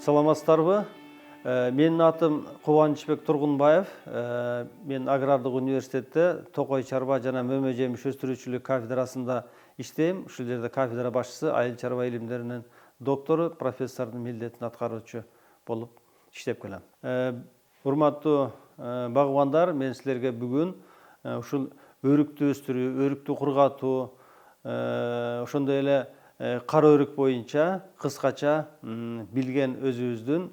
Саламатсыздарбы? Менин атым Кубанычбек Тургунбаев. Мен Агрардык университетте Токой чарба жана мөмө жемиш өстүрүүчүлүк кафедрасында иштейм. Ушул жерде кафедра башчысы, айыл чарба илимдеринин доктору, профессордун милдетин аткаруучу болуп иштеп келем. Урматтуу багыбандар, мен силерге бүгүн ушул өрүктү өстүрүү, өрүктү кургатуу, ошондой эле кара өрүк боюнча кыскача билген өзүбүздүн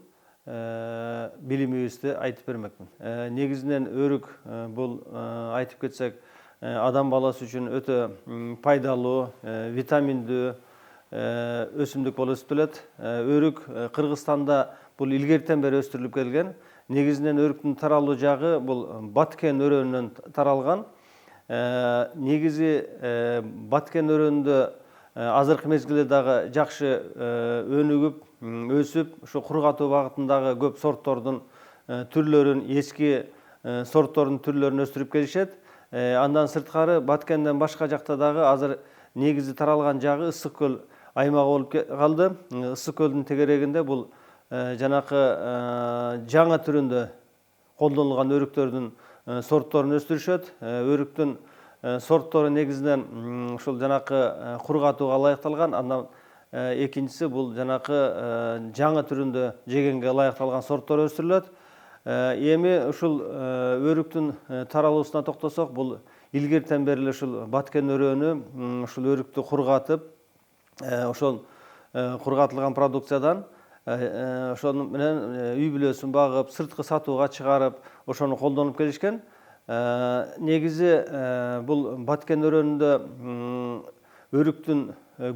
билимибизди айтып бермекмин. Негизинен өрүк бул айтып кетсек адам баласы үчүн өтө пайдалуу, витаминдүү өсүмдүк болуп эсептелет. Өрүк Кыргызстанда бул илгертен бери өстүрүлүп келген. Негизинен өрүктүн таралуу жагы бул Баткен өрөөнүнөн таралган. Негизи Баткен өрөөнүндө азыркы мезгилде дагы жакшы өнүгүп, өсүп, ушу кургатуу багытындагы көп сорттордун түрлөрүн, эски сорттордун түрлөрүн өстүрүп келишет. Андан сырткары Баткенден башка жакта дагы азыр негизи таралган жагы Ысык көл аймагы болуп калды. Ысык көлдүн тегерегинде бул жанакы жаңы түрүндө колдонулган өрүктөрдүн сортторун өстүрүшөт. Өрүктүн сорттору негизинен ушул жанакы кургатууга ылайыкталган. Андан экинчиси бул жанакы жаңы түрүндө жегенге ылайыкталган сорттор өстүрүлөт. Эми ушул өрүктүн таралуусуна токтосок, бул илгертен бери эле ушул Баткен өрөөнү ушул өрүктү кургатып, ошол кургатылган продукциядан ошону менен үй бүлөсүн багып, сырткы сатууга чыгарып, ошону колдонуп келишкен. Негизи бул Баткен өрөөнүндө өрүктүн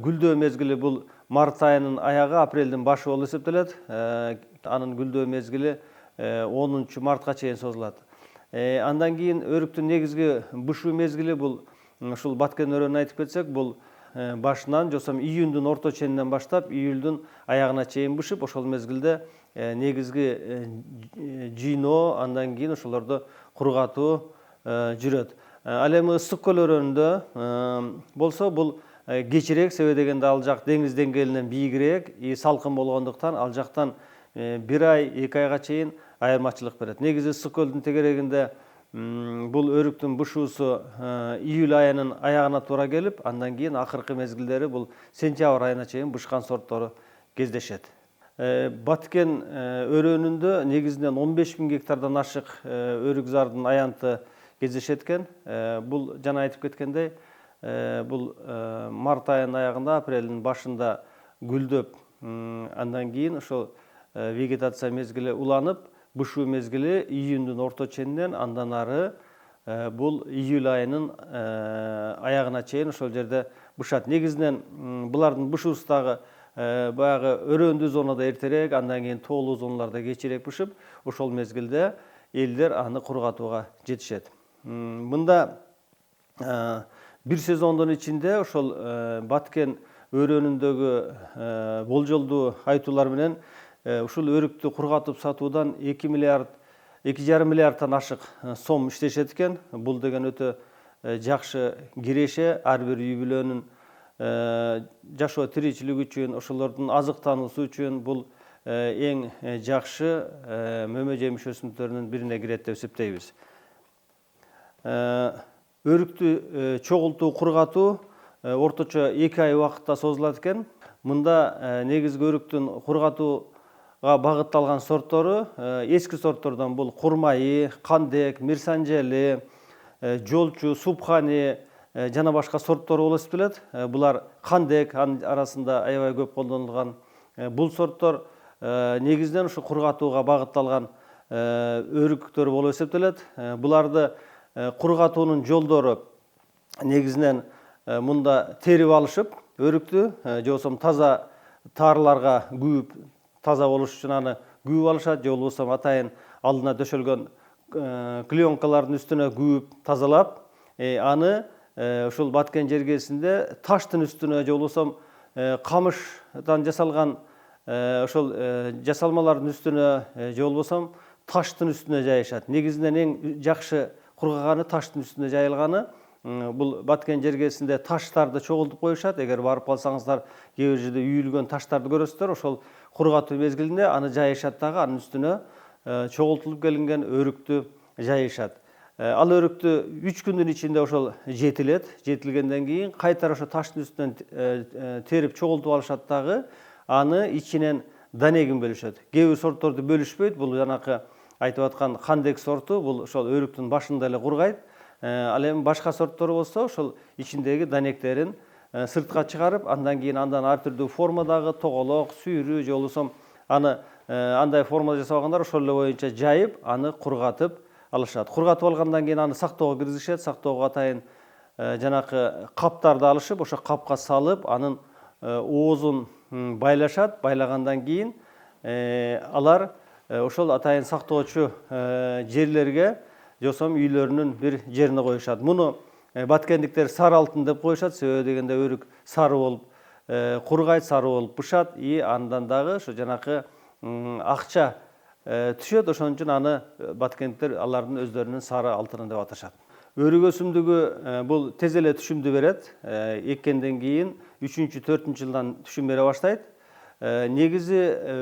гүлдөө мезгили бул март айынын аягы, апрелдин башы болуп эсептелет. Анын гүлдөө мезгили 10 мартка чейин созулат. Андан кийин өрүктүн негизги бышуу мезгили бул ушул Баткен өрөөнүн айтып кетсек, бул башынан жосом июндун орто ченинен баштап июлдун аягына чейин бышып, ошол мезгилде негизги жыйноо, андан кийин ошолорду кургатуу жүрөт. Ал эми Ысык көл өрөөнүндө болсо бул кечирээк, себеби дегенде ал жак деңиз деңгээлинен бийигирээк, салкын болгондуктан ал жактан 1 ай, 2 айга чейин айырмачылык берет. Негизи Ысык көлдүн тегерегинде бул өрүктүн бышуусу июль айынын аягына туура келип, андан кийин акыркы мезгилдери бул сентябрь айына чейин бышкан сорттору кездешет. Баткен өрөөнүндө негизинен 15.000 гектардан ашык өрүк зардын аянты кездешет экен. Бул жана айтып кеткендей, бул март айынын аягында, апрелдин башында гүлдөп, андан кийин ошол вегетация мезгили уланып, бышуу мезгили июндун орто ченинен андан ары бул июль айынын аягына чейин ошол жерде бышат. Негизинен булардын бышуусу дагы баягы өрөөндүү зонада эртерээк, андан кийин тоолуу зоналарда кечирээк бышып, ошол мезгилде элдер аны кургатууга жетишет. Мында бир сезондун ичинде ошол Баткен өрөөнүндөгү болжолдуу айтуулар менен ушул өрүктү кургатып сатуудан 2,5 миллиардтан ашык сом иштешет экен. Бул деген өтө жакшы киреше, ар бир үй бүлөнүн жашоо тиричилиги үчүн, ошолордун азыктануусу үчүн бул эң жакшы мөмө жемиш өсүмдүктөрүнүн бирине кирет деп эсептейбиз. Өрүктү чогултуу, кургатуу орточо 2 ай убакытта созулат экен. Мында негизги өрүктүн кургатууга багытталган сорттору эски сорттордон бул Курмайы, Кандек, Мирсанжели, Жолчу, Субхани жана башка сорттору болуп эсептелет. Булар Кандек арасында аябай көп колдонулган. Бул сорттор негизинен ушу кургатууга багытталган өрүктөр болуп эсептелет. Буларды кургатуунун жолдору негизинен мында терип алышып, өрүктү же болбосо таза таарларга күйүп, таза болуш үчүн аны күйүп алышат, же болбосо атайын алдына дөшөлгөн клеенкалардын үстүнө күйүп, тазалап, аны ушул Баткен жергесинде таштын үстүнө же болбосо камыштан жасалган ошол жасалмалардын үстүнө же болбосо таштын үстүнө жайышат. Негизинен эң жакшы кургаганы таштын үстүнө жайылганы. Бул Баткен жергесинде таштарды чогултуп коюшат. Эгер барып калсаңыздар, кээ бир жерде үйүлгөн таштарды көрөсүздөр. Ошол кургатуу мезгилинде аны жайышат дагы, анын үстүнө чогултулуп келинген өрүктү жайышат. Ал өрүктү 3 күндүн ичинде ошол жетилет. Жетилгенден кийин кайтара ошо таштын үстүнөн терип чогултуп алышат дагы, аны ичинен данегин бөлүшөт. Кээ бир сортторду бөлүшпөйт. Бул жанакы айтып аткан Хандек сорту, бул ошол өрүктүн башында эле кургайт. Ал эми башка сорттору болсо ошол ичиндеги данектерин сыртка чыгарып, андан кийин андан ар түрдүү формадагы тоголок, сүйрү же болбосо аны андай формада жасабагандар ошол эле боюнча жайып, аны кургатып алышат. Кургатып алгандан кийин аны сактоого киргизишет. Сактоого атайын жанакы каптарды алышып, ошо капка салып, анын оозун байлашат. Байлагандан кийин алар ошол атайын сактоочу жерлерге же болбосо үйлөрүнүн бир жерине коюшат. Муну баткендиктер сары алтын деп коюшат. Себеби дегенде өрүк сары болуп кургайт, сары болуп бышат, андан дагы ошо жанакы акча түшөт. Ошон үчүн аны баткендиктер алардын өздөрүнүн сары алтыны деп аташат. Өрүк өсүмдүгү бул тез эле түшүмдү берет. Эккенден кийин 3-4 жылдан түшүм бере баштайт. Негизи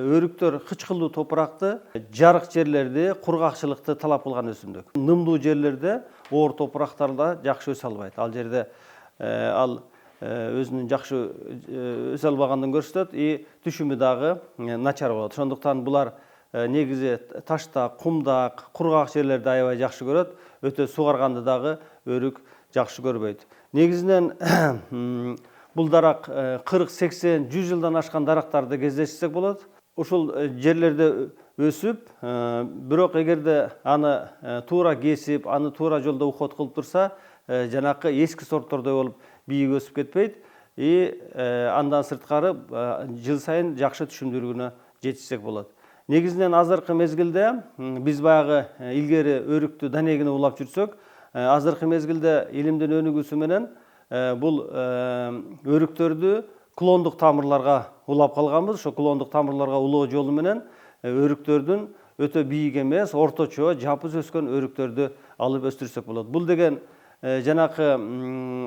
өрүктөр кычкылдуу топуракты, жарык жерлерди, кургакчылыкты талап кылган өсүмдүк. Нымдуу жерлерде, оор топурактарда жакшы өсө албайт. Ал жерде ал өзүнүн жакшы өсө албагандыгын көрсөтөт, түшүмү дагы начар болот. Ошондуктан булар негизи ташта, кумда, кургак жерлерди аябай жакшы көрөт. Өтө сугарганды дагы өрүк жакшы көрбөйт. Негизинен бул дарак 40-80-100 жылдан ашкан дарактарды кездештирсек болот. Ушул жерлерде өсүп, бирок эгерде аны туура кесип, аны туура жолдо уход кылып турса, жанакы эски сорттордой болуп бийик өсүп кетпейт. Андан сырткары жыл сайын жакшы түшүмдүүлүгүнө жетишсек болот. Негизинен азыркы мезгилде биз баягы илгери өрүктү данегини улап жүрсөк, азыркы мезгилде илимдин өнүгүүсү менен бул өрүктөрдү клондук тамырларга улап калганбыз. Ошо клондук тамырларга улоо жолу менен өрүктөрдүн өтө бийик эмес, орточо, жапыз өскөн өрүктөрдү алып өстүрсөк болот. Бул деген жанакы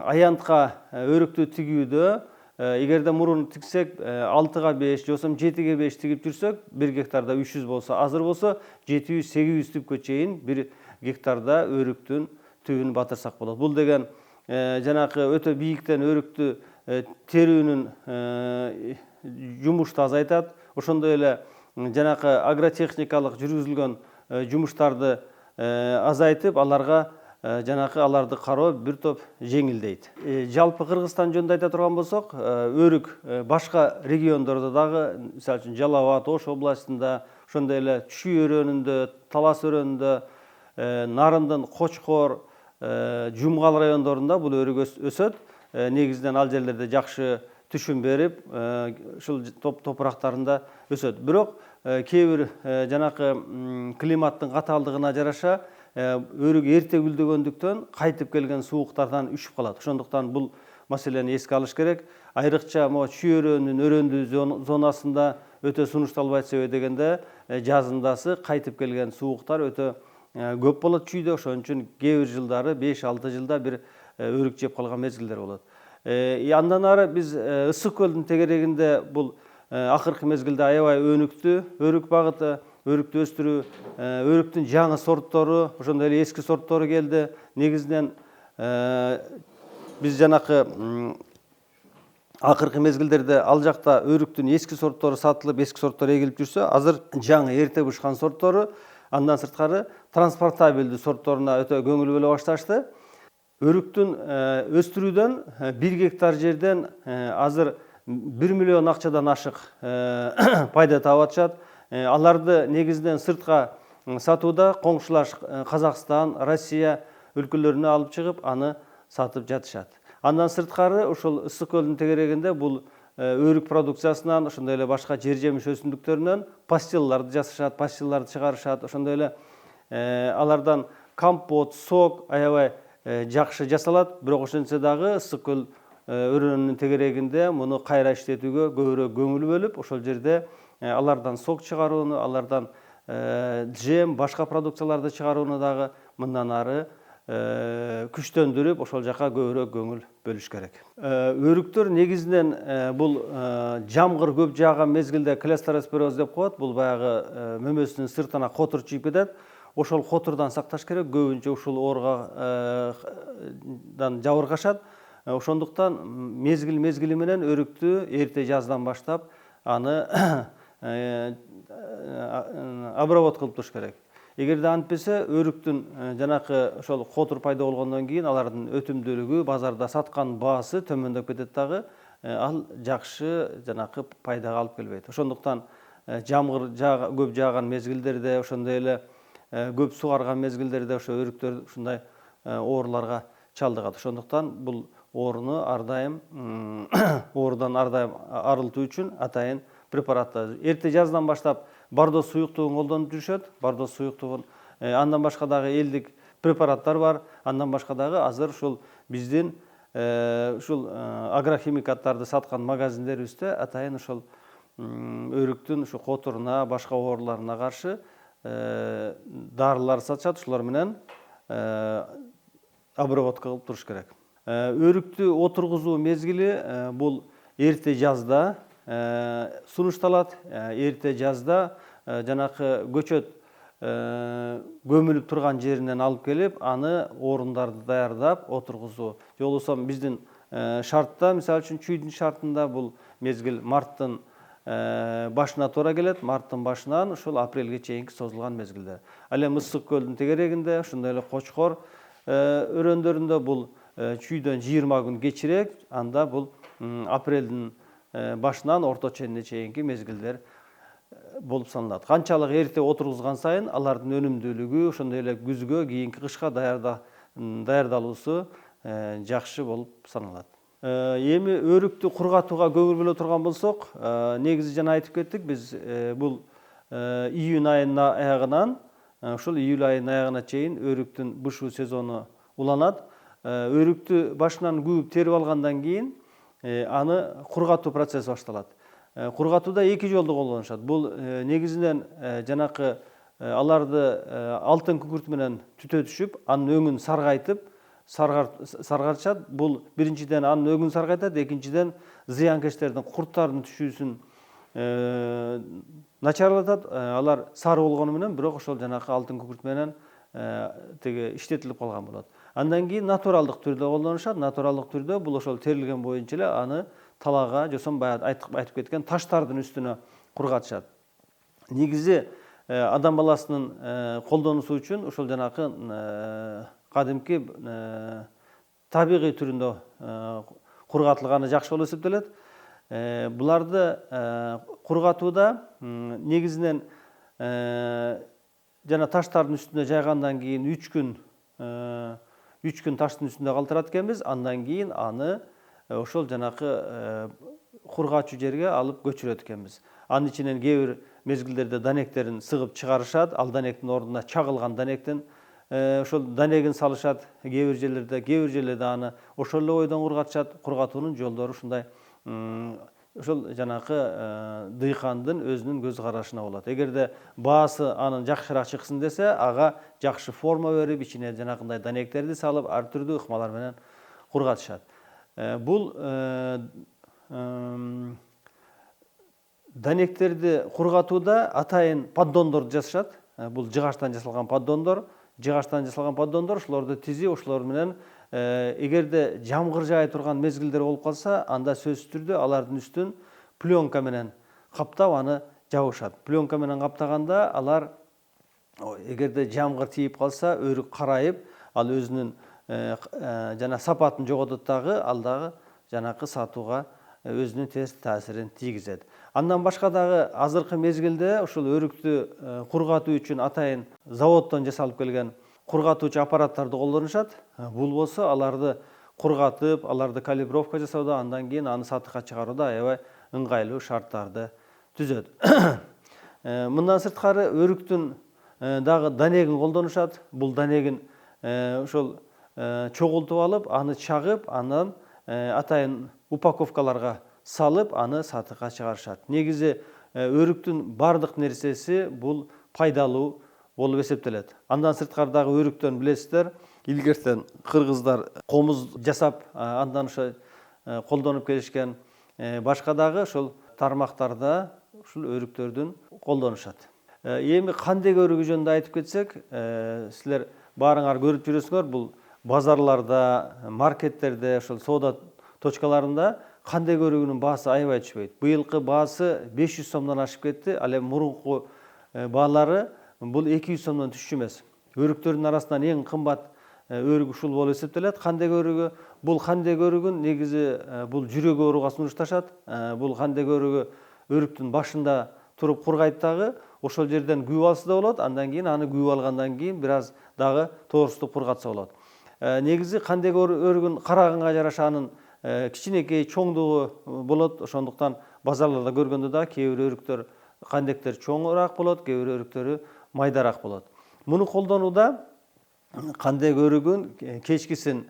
аянтка өрүктү тигүүдө эгерде мурун тиксек 6-5 же болбосо 7-5 тигип жүрсөк, 1 гектарда 300 болсо, азыр болсо 700-800 түпкө чейин 1 гектарда өрүктүн түбүн батырсак болот. Бул деген жанакы өтө бийиктен өрүктү терүүнүн жумушту азайтат. Ошондой эле жанакы агротехникалык жүргүзүлгөн жумуштарды азайтып, аларга жанакы аларды кароо бир топ жеңилдейт. Жалпы Кыргызстан жөнүндө айта турган болсок, өрүк башка региондордо дагы, мисалы үчүн Жалал Абад, Ош областында, ошондой эле Чүй өрөөнүндө, Талас өрөөнүндө, Нарындын Кочкор, Жумгал райондорунда бул өрүк өсөт. Негизинен ал жерлерде жакшы түшүм берип, ушул топурактарында өсөт. Бирок кээ бир жанакы климаттын катаалдыгына жараша өрүк эрте гүлдөгөндүктөн кайтып келген сууктардан үшүп калат. Ошондуктан бул маселени эске алыш керек. Айрыкча могу Чүй өрөөнүнүн өрөөндүү зонасында өтө сунушталбайт. Себеби дегенде жазындасы кайтып келген сууктар өтө көп болот Чүйдө. Ошон үчүн кээ бир жылдары 5-6 жылда бир өрүк жеп калган мезгилдер болот. Андан ары биз Ысык көлдүн тегерегинде бул акыркы мезгилде аябай өнүктү. Өрүк багыты, өрүктү өстүрүү, өрүктүн жаңы сорттору, ошондой эле эски сорттору келди. Негизинен биз жанакы акыркы мезгилдерде ал жакта өрүктүн эски сорттору сатылып, эски сорттор эгилип жүрсө, азыр жаңы эрте бышкан сорттору, андан сырткары транспортабелдүү сортторуна өтө көңүл бөлө башташты. Өрүктүн өстүрүүдөн 1 гектар жерден азыр 1 миллион акчадан ашык пайда таап атышат. Аларды негизинен сыртка сатууда коңшулаш Казакстан, Россия өлкөлөрүнө алып чыгып, аны сатып жатышат. Андан сырткары ушул Ысык көлдүн тегерегинде бул өрүк продукциясынан, ошондой эле башка жер жемиш өсүмдүктөрүнөн пастилаларды жасашат, пастилаларды чыгарышат. Ошондой эле алардан компот, сок аябай жакшы жасалат. Бирок ошентсе дагы Ысык көл өрөөнүнүн тегерегинде муну кайра иштетүүгө көбүрөөк көңүл бөлүп, ошол жерде алардан сок чыгарууну, алардан джем, башка продукцияларды чыгарууну дагы мындан ары күчтөндүрүп ошол жака көбүрөөк көңүл бөлүш керек. Өрүктөр негизинен бул жамгыр көп жааган мезгилде клестоспороз деп коет. Бул баягы мөмөсүнүн сыртына котур чыгып кетет. Ошол котурдан сакташ керек. Көбүнчө ушул ооргадан жабыркашат. Ошондуктан мезгили менен өрүктү эрте жаздан баштап аны обработ кылып туруш керек. Эгерде антпесе өрүктүн жанакы ошол котур пайда болгондон кийин алардын өтүмдүүлүгү, базарда саткан баасы төмөндөп кетет дагы. Ал жакшы жанакы пайдага алып келбейт. Ошондуктан жамгыр көп жааган мезгилдерде, ошондой эле көп сугарган мезгилдерде ошо өрүктөр ушундай ооруларга чалдыгат. Ошондуктан бул ооруну ар дайым оорудан ар дайым арылтуу үчүн атайын препараттар эрте жаздан баштап бардоз суюктугун колдонуп жүрүшөт. Бардоз суюктугун андан башка дагы элдик препараттар бар. Андан башка дагы азыр ушул биздин ушул агрохимикаттарды саткан магазиндерибизде атайын ушул өрүктүн ушу котуруна, башка ооруларына каршы дарылар сатышат. Ушулар менен обработка кылып туруш керек. Өрүктү отургузуу мезгили бул эрте жазда сунушталат. Эрте жазда жанакы көчөт көмүлүп турган жеринен алып келип, аны орундарды даярдап отургузуу. Же болбосо биздин шартта, мисалы үчүн чүйдүн шартында бул мезгил марттын башына туура келет. Марттын башынан ушул апрелге чейинки созулган мезгилде. Ал эми Ысык көлдүн тегерегинде, ошондой эле Кочкор өрөөндөрүндө бул чүйдөн 20 күн кечирээк, анда бул апрелдин башынан орто ченине чейинки мезгилдер болуп саналат. Канчалык эрте отургузган сайын алардын өнүмдүүлүгү, ошондой эле күзгө, кийинки кышка даярдалуусу жакшы болуп саналат. Эми өрүктү кургатууга көңүл бөлө турган болсок, негизи жана айтып кеттик, биз бул июнь айынын аягынан ушул июль айынын аягына чейин өрүктүн бышуу сезону уланат. Өрүктү башынан күүп терип алгандан кийин аны кургатуу процесси башталат. Кургатууда эки жолду колдонушат. Бул негизинен жанакы аларды алтын күкүрт менен түтө түшүп, анын өңүн саргайтып, саргартышат. Бул биринчиден анын өңүн саргайтат, экинчиден зыянкечтердин, курттардын түшүүсүн начарлатат. Алар сары болгону менен, бирок ошол жанакы алтын күкүрт менен теге иштетилип калган болот. Андан кийин натуралдык түрдө колдонушат. Натуралдык түрдө бул ошол терилген боюнча эле аны талаага, жосом баягы айтып кеткен таштардын үстүнө кургатышат. Негизи адам баласынын колдонуусу үчүн ошол жанакы кадимки табигый түрүндө кургатылганы жакшы болуп эсептелет. Буларды кургатууда негизинен жана таштардын үстүнө жайгандан кийин 3 күн таштын үстүндө калтырат экенбиз. Андан кийин аны ошол жанакы кургачуу жерге алып көчүрөт экенбиз. Анын ичинен кээ бир мезгилдерде данектерин сыгып чыгарышат. Ал данектин ордуна чагылган данектин ошол данегин салышат. Кээ бир жерлерде аны ошол эле бойдон кургатышат. Кургатуунун жолдору ушундай ошол жанакы дыйкандын өзүнүн көз карашына болот. Эгерде баасы анын жакшыраак чыксын десе, ага жакшы форма берип, ичине жанакындай данектерди салып, ар түрдүү ыкмалар менен кургатышат. Бул данектерди кургатууда атайын поддондорду жасашат. Бул жыгачтан жасалган поддондор. Ошолорду тизип, ошолор менен эгерде жамгыр жаай турган мезгилдер болуп калса, анда сөзсүз түрдө алардын үстүн пленка менен каптап аны жабышат. Пленка менен каптаганда алар эгерде жамгыр тийип калса, өрүк карайып, ал өзүнүн жана сапатын жоготот дагы, ал дагы жанакы сатууга өзүнүн терс таасирин тийгизет. Андан башка дагы азыркы мезгилде ушул өрүктү кургатуу үчүн атайын заводдон жасалып келген кургатуучу аппараттарды колдонушат. Бул болсо аларды кургатып, аларды калибровка жасоодо, андан кийин аны сатыкка чыгарууда аябай ыңгайлуу шарттарды түзөт. Мындан сырткары өрүктүн дагы данегин колдонушат. Бул данегин ошол чогултуп алып, аны чагып, андан атайын упаковкаларга салып, аны сатыкка чыгарышат. Негизи өрүктүн бардык нерсеси бул пайдалуу болуп эсептелет. Андан сырткары дагы өрүктөн билесиздер, илгертен кыргыздар комуз жасап андан ошо колдонуп келишкен. Башка дагы ушул тармактарда ушул өрүктөрдүн колдонушат. Эми кандек өрүгү жөнүндө айтып кетсек, силер баарыңар көрүп жүрөсүңөр, бул базарларда, маркеттерде, ошол соода точкаларында кандек өрүгүнүн баасы аябай түшпөйт. Быйылкы баасы 500 сомдон ашып кетти, ал эми мурунку баалары бул 200 сомдон түшчү эмес. Өрүктөрдүн арасынан эң кымбат өрүк ушул болуп эсептелет. Кандек өрүгү, бул кандек өрүгүн негизи бул жүрөк ооруга сунушташат. Бул кандек өрүгү өрүктүн башында туруп кургайт дагы, ошол жерден күйүп алса да болот, андан кийин аны күйүп алгандан кийин бир аз дагы тооруступ кургатса болот. Негизи кандек өрүгүн караганга жараша анын кичинекей чоңдугу болот. Ошондуктан базарларда көргөндө дагы кээ бир өрүктөр, кандектер чоңураак болот, кээ бир өрүктөрү майдараак болот. Муну колдонууда кандек өрүгүн кечкисин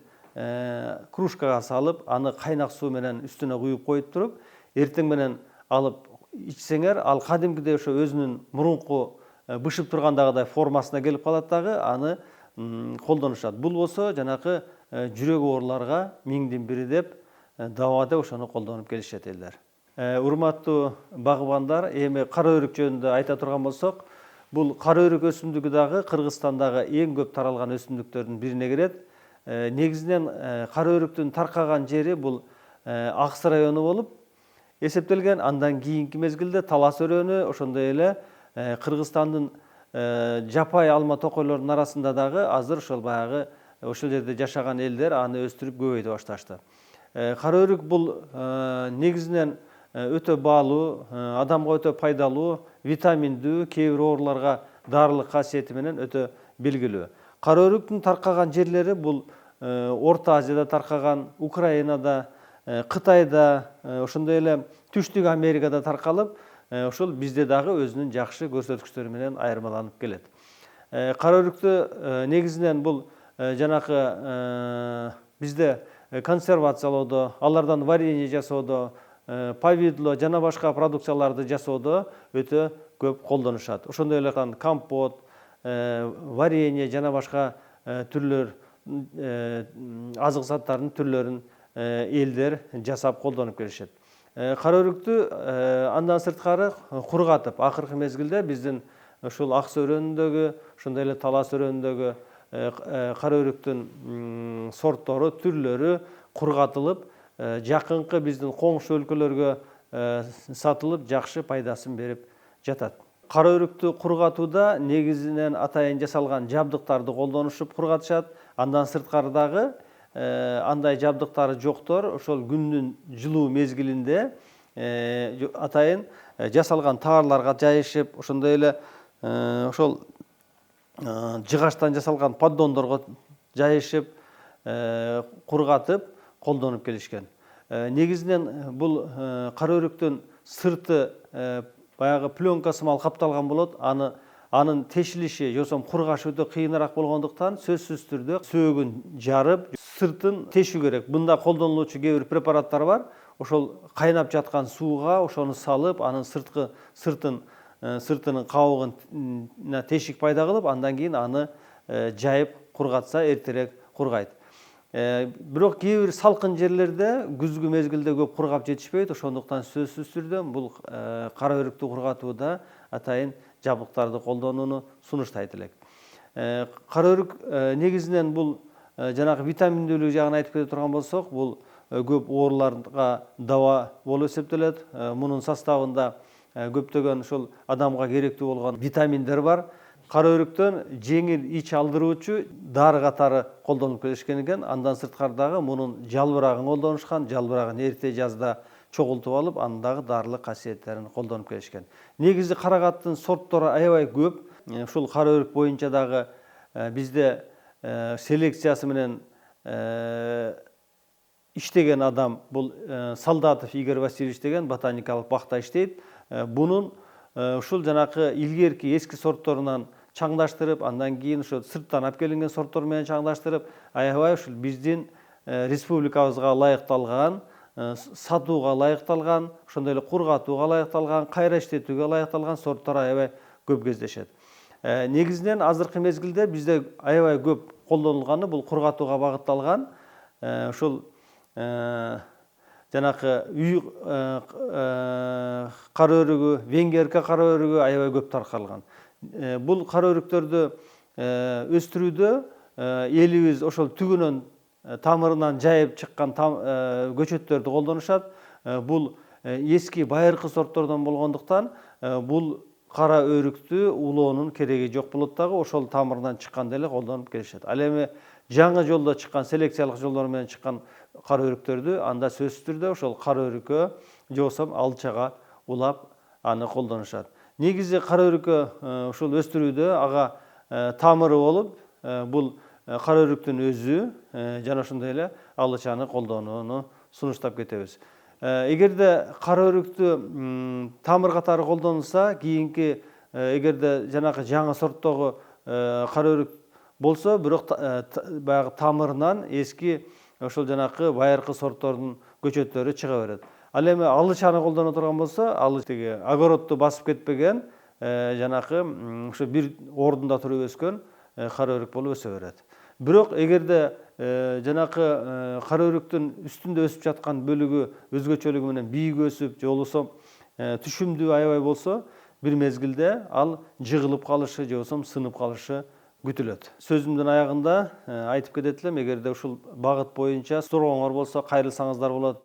кружкага салып, аны кайнак суу менен үстүнө куюп коюп туруп, эртең менен алып ичсеңер, ал кадимкидей ошо өзүнүн мурунку бышып тургандагыдай формасына келип калат дагы, аны колдонушат. Бул болсо жанакы жүрөк ооруларга миңдин бири деп даба деп ошону колдонуп келишет элдер. Урматтуу багыбандар, эми кара өрүк жөнүндө айта турган болсок, бул кара өрүк өсүмдүгү дагы Кыргызстандагы эң көп таралган өсүмдүктөрдүн бирине кирет. Негизинен кара өрүктүн таркаган жери бул Аксы району болуп эсептелген. Андан кийинки мезгилде Талас өрөөнү, ошондой эле Кыргызстандын жапай алма токойлордун арасында дагы азыр ошол баягы ошол жерде жашаган элдер аны өстүрүп көбөйтө башташты. Кара өрүк бул негизинен өтө баалуу, адамга өтө пайдалуу, витаминдүү, кээ бир ооруларга дарылык касиети менен өтө белгилүү. Кара өрүктүн таркаган жерлери бул Орто Азияда таркаган, Украинада, Кытайда, ошондой эле Түштүк Америкада таркалып, ошол бизде дагы өзүнүн жакшы көрсөткүчтөрү менен айырмаланып келет. Кара өрүктү негизинен бул жанакы бизде консервациялоодо, алардан варенье жасоодо, повидло жана башка продукцияларды жасоодо өтө көп колдонушат. Ошондой эле компот, варенье жана башка түрлөр азык заттардын түрлөрүн элдер жасап колдонуп келишет. Кара өрүктү андан сырткары кургатып, акыркы мезгилде биздин ушул Аксы өрөөнүндөгү, ошондой эле Талас өрөөнүндөгү кара өрүктүн сорттору, түрлөрү кургатылып, жакынкы биздин коңшу өлкөлөргө сатылып, жакшы пайдасын берип жатат. Кара өрүктү кургатууда негизинен атайын жасалган жабдыктарды колдонушуп кургатышат. Андан сырткары дагы андай жабдыктары жоктор ошол күндүн жылуу мезгилинде атайын жасалган таарларга жайышып, ошондой эле ошол жыгачтан жасалган поддондорго жайышып, кургатып колдонуп келишкен. Негизинен бул кара өрүктүн сырты баягы пленка сымал капталган болот. Анын тешилиши, жосом кургашы өтө кыйыныраак болгондуктан сөзсүз түрдө сөөгүн жарып, сыртын тешүү керек. Мында колдонулуучу кээ бир препараттар бар. Ошол кайнап жаткан сууга ошону салып, анын сыртынын кабыгына тешик пайда кылып, андан кийин аны жайып кургатса эртерээк кургайт. Бирок кээ бир салкын жерлерде күзгү мезгилде көп кургап жетишпейт. Ошондуктан сөзсүз түрдө бул кара өрүктү кургатууда атайын жабдыктарды колдонууну сунуштайт элек. Кара өрүк негизинен бул жанагы витаминдүүлүгү жагын айтып кете турган болсок, бул көп ооруларга даба болуп эсептелет. Мунун составында көптөгөн ушул адамга керектүү болгон витаминдер бар. Кара өрүктөн жеңил ич алдыруучу дары катары колдонуп келишкен экен. Андан сырткары дагы мунун жалбырагын колдонушкан. Жалбырагын эрте жазда чогултуп алып, анын дагы дарылык касиеттерин колдонуп келишкен. Негизи карагаттын сорттору аябай көп. Ушул кара өрүк боюнча дагы бизде селекциясы менен иштеген адам бул Солдатов Игорь Васильевич деген ботаникалык бакта иштейт. Бунун ушул жанакы илгерки эски сортторунан чаңдаштырып, андан кийин ошо сырттан алып келинген сорттор менен чаңдаштырып, аябай ушул биздин республикабызга ылайыкталган, сатууга ылайыкталган, ошондой эле кургатууга ылайыкталган, кайра иштетүүгө ылайыкталган сорттор аябай көп кездешет. Негизинен азыркы мезгилде бизде аябай көп колдонулганы бул кургатууга багытталган ушул жанакы үй кара өрүгү, венгерка кара өрүгү аябай көп таркалган. Бул кара өрүктөрдү өстүрүүдө элибиз ошол түгүнөн тамырынан жайып чыккан көчөттөрдү колдонушат. Бул эски байыркы сорттордон болгондуктан бул кара өрүктү улоонун кереги жок болот дагы, ошол тамырынан чыкканды эле колдонуп келишет. Ал эми жаңы жолдо чыккан, селекциялык жолдор менен чыккан кара өрүктөрдү анда сөзсүз түрдө ошол кара өрүккө же болбосо алчага улап аны колдонушат. Негизи кара өрүккө ушул өстүрүүдө ага тамыры болуп, бул кара өрүктүн өзү жана ошондой эле алычаны колдонууну сунуштап кетебиз. Эгерде кара өрүктү тамыр катары колдонулса, кийинки эгерде жанакы жаңы сорттогу кара өрүк болсо, бирок баягы тамырынан эски ошол жанакы байыркы сорттордун көчөттөрү чыга берет. Ал эми алычаны колдоно турган болсо, ал тиги огородду басып кетпеген жанакы ушу бир ордунда туруп өскөн кара өрүк болуп өсө берет. Бирок эгерде жанакы кара өрүктүн үстүндө өсүп жаткан бөлүгү өзгөчөлүгү менен бийик өсүп, же болбосо түшүмдүү аябай болсо, бир мезгилде ал жыгылып калышы же болбосо сынып калышы күтүлөт. Сөзүмдүн аягында айтып кетет элем, эгерде ушул багыт боюнча сурооңор болсо кайрылсаңыздар болот.